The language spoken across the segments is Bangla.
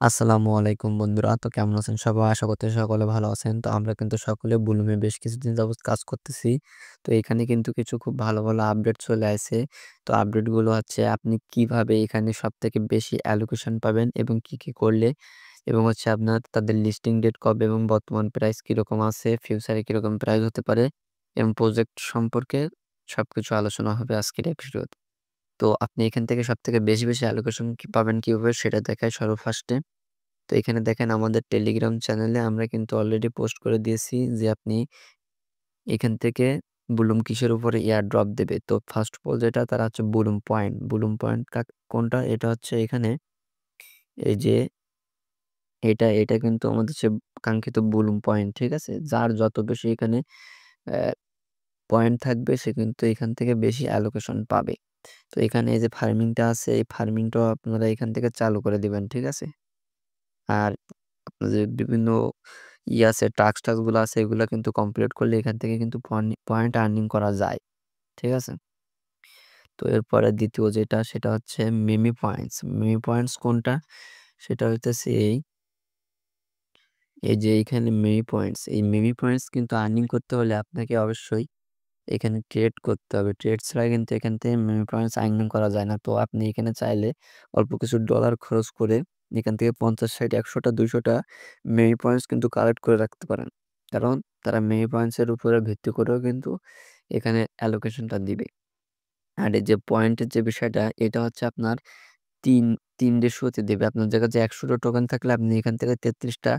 আসসালামু আলাইকুম বন্ধুরা। তো কেমন আছেন সবাই? আশা করতে সকলে ভালো আছেন। তো আমরা কিন্তু সকলে বুলুমে বেশ কিছুদিন যাবৎ কাজ করতেছি। তো এখানে কিন্তু কিছু খুব ভালো, ভালো আপডেট চলে আসে। তো আপডেটগুলো হচ্ছে আপনি কিভাবে এখানে সবথেকে বেশি অ্যালোকেশন পাবেন এবং কি করলে এবং হচ্ছে আপনার তাদের লিস্টিং ডেট কবে এবং বর্তমান প্রাইস কিরকম আছে, ফিউচারে কিরকম প্রাইস হতে পারে এবং প্রজেক্ট সম্পর্কে সবকিছু আলোচনা হবে আজকের এই ভিডিওতে। তো আপনি এখান থেকে সবথেকে বেশি অ্যালোকেশন পাবেন কিভাবে সেটা দেখাই ফার্স্টে। তো এখানে দেখেন আমাদের টেলিগ্রাম চ্যানেলে আমরা কিন্তু অলরেডি পোস্ট করে দিয়েছি যে আপনি এখান থেকে বুলুম কিসের উপরে এয়ার ড্রপ দেবে। তো ফার্স্ট অফ অল যেটা তারা হচ্ছে বুলুম পয়েন্ট। বুলুম পয়েন্ট কোনটা? এটা হচ্ছে এখানে এই যে এটা কিন্তু আমাদের হচ্ছে কাঙ্ক্ষিত বুলুম পয়েন্ট, ঠিক আছে? যার যত বেশি এখানে অ্যা পয়েন্ট থাকবে সে কিন্তু এখান থেকে বেশি অ্যালোকেশন পাবে। তো এখানে এই যে ফার্মিংটা আছে এই ফার্মিংটাও আপনারা এখান থেকে চালু করে দিবেন, ঠিক আছে? আর আপনার যে বিভিন্ন আছে টাস্ক গুলো আছে এগুলা কিন্তু কমপ্লিট করলে এখান থেকে কিন্তু পয়েন্ট আর্নিং করা যায়। ঠিক আছে? তো এরপরে ২য় যেটা সেটা হচ্ছে মিমি পয়েন্টস। মিমি পয়েন্টস কোনটা? সেটা হইতেছে এই যে এইখানে মিমি পয়েন্টস। এই মিমি পয়েন্টস কিন্তু আর্নিং করতে হলে আপনাকে অবশ্যই এখানে ট্রেড করতে হবে। ট্রেড ছাড়া কিন্তু এখান থেকে মিমি পয়েন্টস আর্নিং করা যায় না। তো আপনি এখানে চাইলে অল্প কিছু ডলার খরচ করে এখান থেকে ৫০, ৬০, ১০০ টা ২০০ টা মিমি পয়েন্টস কিন্তু কালেক্ট করে রাখতে পারেন। কারণ তারা মিমি পয়েন্টস এর উপরে ভিত্তি করেও কিন্তু এখানে অ্যালোকেশনটা দিবে। আর এই যে পয়েন্টের যে বিষয়টা এটা হচ্ছে আপনার ৩, ৩ রেশিওতে দেবে। আপনার জায়গায় যে ১০০ টা টোকেন থাকলে আপনি এখান থেকে ৩৩ টা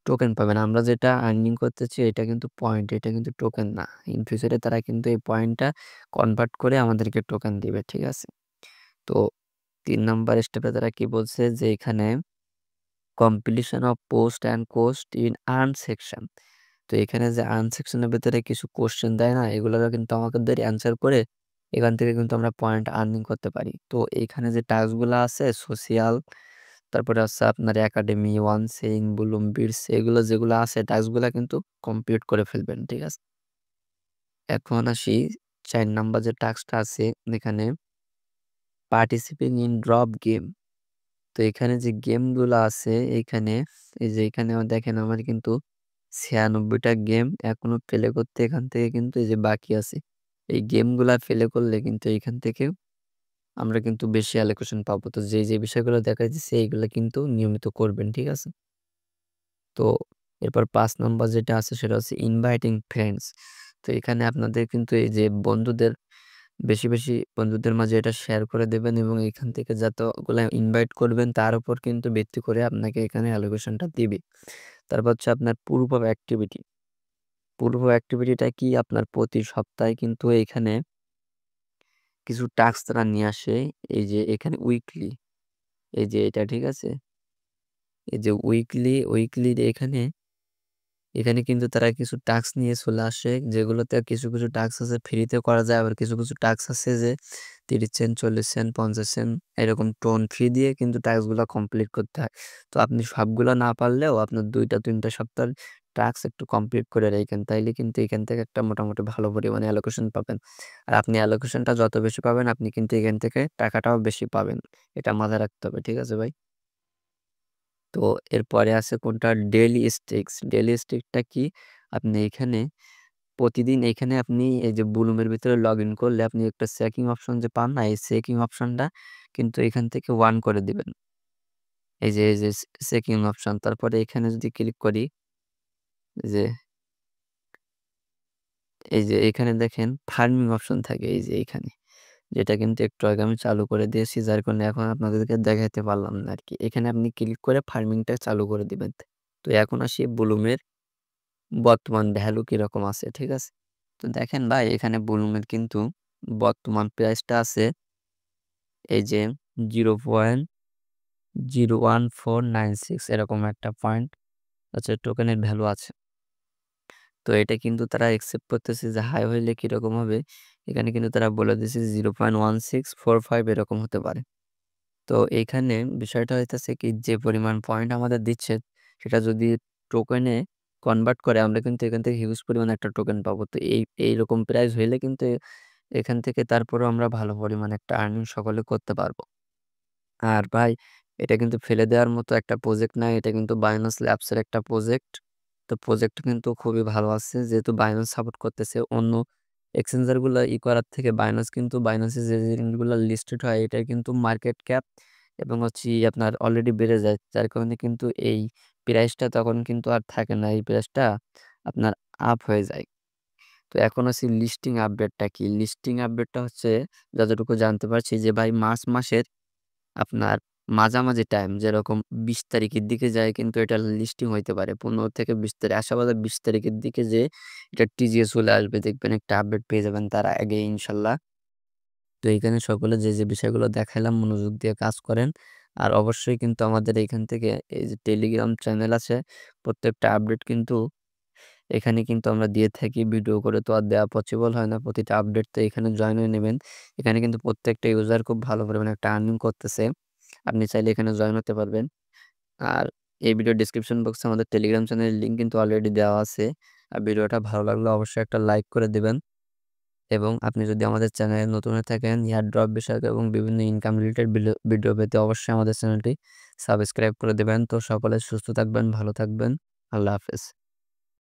টোকেন পাবেন। আমরা যেটা আর্নিং করতেছি এটা কিন্তু পয়েন্ট, এটা কিন্তু টোকেন না। ইন ফিউচারে তারা কিন্তু এই পয়েন্টটা কনভার্ট করে আমাদেরকে টোকেন দিবে। ঠিক আছে? তো ৩ নাম্বার স্টেপে তারা কি বলছে যে এখানে compilation of post and cost in earn section. তো এখানে যে আর্ন সেকশনের ভেতরে কিছু কোয়েশ্চেন দেয় না? এগুলোরও কিন্তু আমাদের অ্যান্সার করে এখান থেকে কিন্তু আমরা পয়েন্ট আর্নিং করতে পারি। তো এইখানে যে টাস্কগুলা আছে সোশিয়াল, তারপরে হচ্ছে আপনার academy, one saying, Blum bits এগুলো যেগুলো আছে টাস্কগুলা কিন্তু কমপ্লিট করে ফেলবেন। ঠিক আছে? এখন আসি ৪ নাম্বার যে টাস্কটা আছে এখানে পার্টিসিপিং ইন ড্রপ গেম। তো এখানে যে গেমগুলা আছে এইখানে এই যে এখানেও দেখেন আমার কিন্তু ৯৬ টা গেম এখনো প্লে করতে এখান থেকে কিন্তু এই যে বাকি আছে। এই গেমগুলা প্লে করলে কিন্তু এইখান থেকে আমরা কিন্তু বেশি অ্যালোকেশন পাবো। তো যে বিষয়গুলো দেখা যাচ্ছে এইগুলা কিন্তু নিয়মিত করবেন। ঠিক আছে? তো এরপর ৫ নাম্বার যেটা আছে সেটা হচ্ছে ইনভাইটিং ফ্রেন্ডস। তো এখানে আপনাদের কিন্তু এই যে বন্ধুদের বেশি বন্ধুদের মাঝে এটা শেয়ার করে দেবেন এবং এখান থেকে যতগুলা ইনভাইট করবেন তার উপর কিন্তু ভিত্তি করে আপনাকে এখানে অ্যালোকেশনটা দিবে। তারপর হচ্ছে আপনার proof of activity. Proof of অ্যাক্টিভিটিটা কি? আপনার প্রতি সপ্তাহে কিন্তু এখানে কিছু টাস্ক তারা নিয়ে আসে। এই যে এখানে উইকলি এই যে এটা ঠিক আছে? এই যে উইকলি এখানে কিন্তু তারা কিছু টাস্ক নিয়ে চলে আসে যেগুলোতে কিছু টাস্ক আছে ফ্রিতে করা যায় আবার কিছু টাস্ক আছে যে ৩০ সেন্ট, ৪০ সেন্ট, ৫০ সেন্ট এরকম টোন ফি দিয়ে কিন্তু টাস্কগুলা কমপ্লিট করতে হয়। তো আপনি সবগুলা না পারলেও আপনার ২ টা ৩ টা সপ্তাহের টাস্ক একটু কমপ্লিট করে রাইখেন। তাইলে কিন্তু এখান থেকে একটা মোটামুটি ভালো পরিমাণে অ্যালোকেশন পাবেন। আর আপনি অ্যালোকেশনটা যত বেশি পাবেন আপনি কিন্তু এখান থেকে টাকাটাও বেশি পাবেন। এটা মাথায় রাখতে হবে। ঠিক আছে ভাই? তো এরপরে আছে কোনটা ডেইলি স্টিক্স। ডেইলি স্টিকটা কি? আপনি এখানে প্রতিদিন এখানে আপনি এই যে বুলুমের ভিতরে লগইন করলে আপনি একটা চেকিং অপশন যে পান না? এই চেকিং অপশনটা কিন্তু এখান থেকে অন করে দিবেন। এই যে চেকিং অপশন তারপরে এখানে যদি ক্লিক করি যে এই যে এখানে দেখেন ফার্মিং অপশন থাকে এই যে এইখানে। যেটা কিন্তু একটু আগে আমি চালু করে দিয়েছি যার কারণে এখন আপনাদেরকে দেখাইতে পারলাম না আরকি। এখানে আপনি ক্লিক করে ফার্মিংটা চালু করে দিবেন। তো এখন আসি বুলুমের বর্তমান ভ্যালু কিরকম আছে, ঠিক আছে? তো দেখেন ভাই এখানে বুলুমের কিন্তু বর্তমান প্রাইসটা আছে এই যে 0.01496 এরকম একটা পয়েন্ট হচ্ছে টোকেনের ভ্যালু আছে। তো এটা কিন্তু তারা একসেপ্ট করতেছে যে হাই হইলে কিরকম হবে? এখানে কিন্তু তারা বলে দিছে 0.1645 এরকম হতে পারে। তো এইখানে বিষয়টা হইতেছে কি যে পরিমাণ পয়েন্ট আমাদের দিচ্ছে সেটা যদি টোকেনে কনভার্ট করে আমরা কিন্তু এখান থেকে হিউজ পরিমাণে একটা টোকেন পাবো। তো এইরকম প্রাইস হইলে কিন্তু এখান থেকে তারপরেও আমরা ভালো পরিমাণে একটা আর্নিং সকলে করতে পারবো। আর ভাই এটা কিন্তু ফেলে দেওয়ার মতো একটা প্রজেক্ট না। এটা কিন্তু Binance Labs এর একটা প্রজেক্ট। তো প্রজেক্টটা কিন্তু খুবই ভালো আছে। যেহেতু Binance সাপোর্ট করতেছে অন্য এক্সচেঞ্জার গুলা করার থেকে Binance এ যে জিনিসগুলা লিস্টেড হয় এটার কিন্তু মার্কেট ক্যাপ এবং আপনার অলরেডি বেড়ে যায়। যার কারণে কিন্তু এই প্রাইসটা তখন কিন্তু আর থাকে না। এই প্রাইসটা আপনার আপ হয়ে যায়। তো এখন লিস্টিং আপডেটটা কি? লিস্টিং আপডেটটা হচ্ছে যতটুকু জানতে পারছি যে ভাই মার্চ মাসের আপনার মাঝামাঝি টাইম যেরকম ২০ তারিখের দিকে যায় কিন্তু এটা লিস্টিং হইতে পারে। ১৫ থেকে ২০ তারিখ আশাবাদী ২০ তারিখের দিকে যেয়ে এটা টিজিএস চলে আসবে। দেখবেন একটা আপডেট পেয়ে যাবেন তার আগে ইনশাল্লাহ। তো এইখানে সকলে যে বিষয়গুলো দেখাইলাম মনোযোগ দিয়ে কাজ করেন। আর অবশ্যই কিন্তু আমাদের এইখান থেকে এই যে টেলিগ্রাম চ্যানেল আছে, প্রত্যেকটা আপডেট কিন্তু এখানে কিন্তু আমরা দিয়ে থাকি। ভিডিও করে তো আর দেওয়া পসিবল হয় না। প্রতিটা আপডেট তো এখানে জয়েন হয়ে নেবেন। এখানে কিন্তু প্রত্যেকটা ইউজার খুব ভালো পরিমাণে একটা আর্নিং করতেছে। আপনি চাইলে এখানে জয়েন হতে পারবেন। আর এই ভিডিও ডেসক্রিপশন বক্সে আমাদের টেলিগ্রাম চ্যানেলের লিঙ্ক কিন্তু অলরেডি দেওয়া আছে। আর ভিডিওটা ভালো লাগলে অবশ্যই একটা লাইক করে দিবেন। এবং আপনি যদি আমাদের চ্যানেলে নতুন হয়ে থাকেন এয়ারড্রপ বিষয়ক এবং বিভিন্ন ইনকাম রিলেটেড ভিডিও পেতে অবশ্যই আমাদের চ্যানেলটি সাবস্ক্রাইব করে দিবেন। তো সকলে সুস্থ থাকবেন, ভালো থাকবেন। আল্লাহ হাফেজ।